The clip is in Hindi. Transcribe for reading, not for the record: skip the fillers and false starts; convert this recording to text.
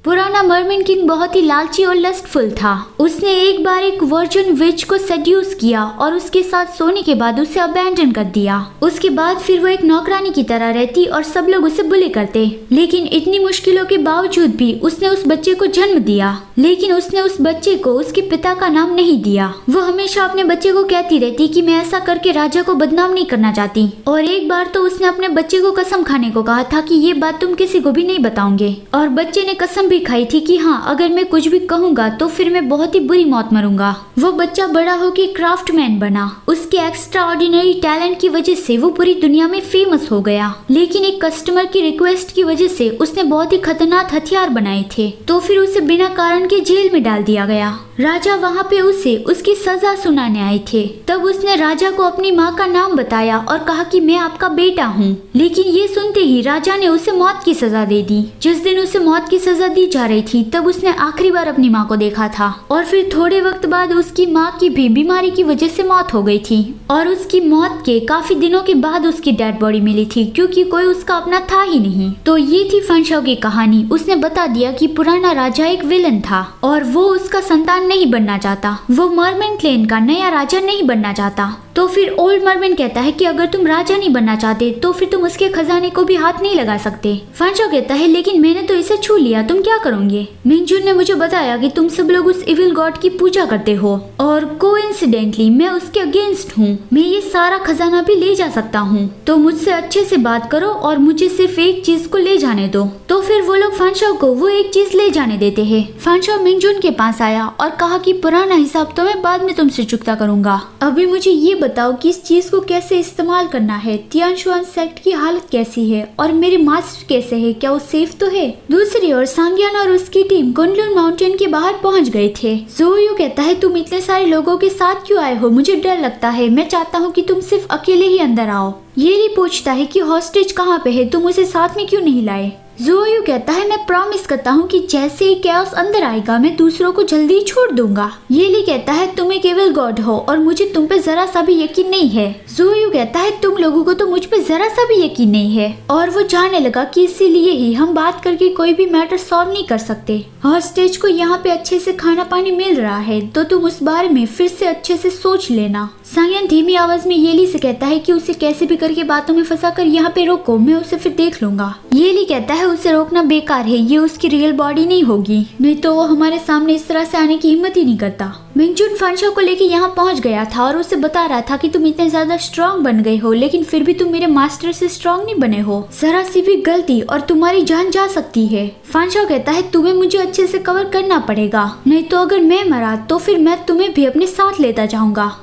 पुराना मर्मेन किंग बहुत ही लालची और लस्टफुल था। उसने एक बार एक वर्जिन विच को सेड्यूस किया और उसके साथ सोने के बाद उसे अबैंडन कर दिया। उसके बाद फिर वो एक नौकरानी की तरह रहती और सब लोग उसे बुली करते। लेकिन इतनी मुश्किलों के बावजूद भी उसने उस बच्चे को जन्म दिया। लेकिन उसने उस बच्चे को उसके पिता का नाम नहीं दिया। वो हमेशा अपने बच्चे को कहती रहती कि मैं ऐसा करके राजा को बदनाम नहीं करना चाहती। और एक बार तो उसने अपने बच्चे को कसम खाने को कहा था कि ये बात तुम किसी को भी नहीं बताओगे। और बच्चे ने कसम भी खाई थी कि हाँ, अगर मैं कुछ भी कहूँगा तो फिर मैं बहुत ही बुरी मौत मरूंगा। वो बच्चा बड़ा होकर क्राफ्टमैन बना। उसके एक्स्ट्रा ऑर्डिनरी टैलेंट की वजह से वो पूरी दुनिया में फेमस हो गया। लेकिन एक कस्टमर की रिक्वेस्ट की वजह से उसने बहुत ही खतरनाक हथियार बनाए थे, तो फिर उसे बिना कारण के जेल में डाल दिया गया। राजा वहाँ पे उसे उसकी सजा सुनाने आए थे। तब उसने राजा को अपनी माँ का नाम बताया और कहा कि मैं आपका बेटा हूँ। लेकिन ये सुनते ही राजा ने उसे मौत की सजा दे दी। जिस दिन उसे मौत की सजा दी जा रही थी तब उसने आखिरी बार अपनी माँ को देखा था। और फिर थोड़े वक्त बाद उसकी माँ की भी बीमारी की वजह से मौत हो गई थी। और उसकी मौत के काफी दिनों के बाद उसकी डेड बॉडी मिली थी, क्योंकि कोई उसका अपना था ही नहीं। तो ये थी फनशाओ की कहानी। उसने बता दिया कि पुराना राजा एक विलन था और वो उसका संतान नहीं बनना चाहता। वो मर्मेन क्लेन का नया राजा नहीं बनना चाहता। तो फिर ओल्ड मर्मेन कहता है कि अगर तुम राजा नहीं बनना चाहते तो फिर तुम उसके खजाने को भी हाथ नहीं लगा सकते। फनशाओ कहता है लेकिन मैंने तो इसे छू लिया, तुम क्या करोगे? मिंगजुन ने मुझे बताया कि तुम सब लोग उस इविल गॉड की पूजा करते हो और कोइंसिडेंटली मैं उसके अगेंस्ट हूँ। मैं ये सारा खजाना भी ले जा सकता हूँ, तो मुझसे अच्छे से बात करो और मुझे सिर्फ एक चीज को ले जाने दो। तो फिर वो लोग फनशाओ को वो एक चीज ले जाने देते हैं। फनशाओ मिंगजुन के पास आया और कहा कि पुराना हिसाब तो मैं बाद में तुमसे चुकता करूंगा। अभी मुझे ये बताओ कि इस चीज को कैसे इस्तेमाल करना है। तियानशुआन सेक्ट की हालत कैसी है और मेरे मास्टर कैसे है, क्या वो सेफ तो है? दूसरी ओर सांग्यान और उसकी टीम कुनलुन माउंटेन के बाहर पहुंच गए थे। जोयू कहता है तुम इतने सारे लोगों के साथ क्यों आए हो? मुझे डर लगता है। मैं चाहता हूँ कि तुम सिर्फ अकेले ही अंदर आओ। ये ली पूछता है कि हॉस्टेज कहाँ पे है, तुम उसे साथ में क्यों नहीं लाए? जोयू कहता है मैं प्रॉमिस करता हूँ कि जैसे ही कैओस अंदर आएगा मैं दूसरों को जल्दी छोड़ दूंगा। ये ली कहता है तुम एक एविल गॉड हो और मुझे तुम पे जरा सा भी यकीन नहीं है। जोयू कहता है तुम लोगों को तो मुझ पे जरा सा भी यकीन नहीं है। और वो जानने लगा कि इसीलिए ही हम बात करके कोई भी मैटर सॉल्व नहीं कर सकते। हॉस्टेज को यहाँ पे अच्छे से खाना पानी मिल रहा है, तो तुम उस बारे में फिर से अच्छे से सोच लेना। सांग्यान धीमी आवाज में येली से कहता है कि उसे कैसे भी करके बातों में फंसा कर यहाँ पे रोको, मैं उसे फिर देख लूंगा। येली कहता है उसे रोकना बेकार है, ये उसकी रियल बॉडी नहीं होगी, नहीं तो वो हमारे सामने इस तरह से आने की हिम्मत ही नहीं करता। मिंगजुन फनशाओ को लेके यहाँ पहुँच गया था और उसे बता रहा था कि तुम इतने ज्यादा स्ट्रॉन्ग बन गए हो, लेकिन फिर भी तुम मेरे मास्टर से स्ट्रॉन्ग नहीं बने हो। जरा सी भी गलती और तुम्हारी जान जा सकती है। फनशाओ कहता है तुम्हें मुझे अच्छे से कवर करना पड़ेगा, नहीं तो अगर मैं मरा तो फिर मैं तुम्हें भी अपने साथ लेता जाऊंगा।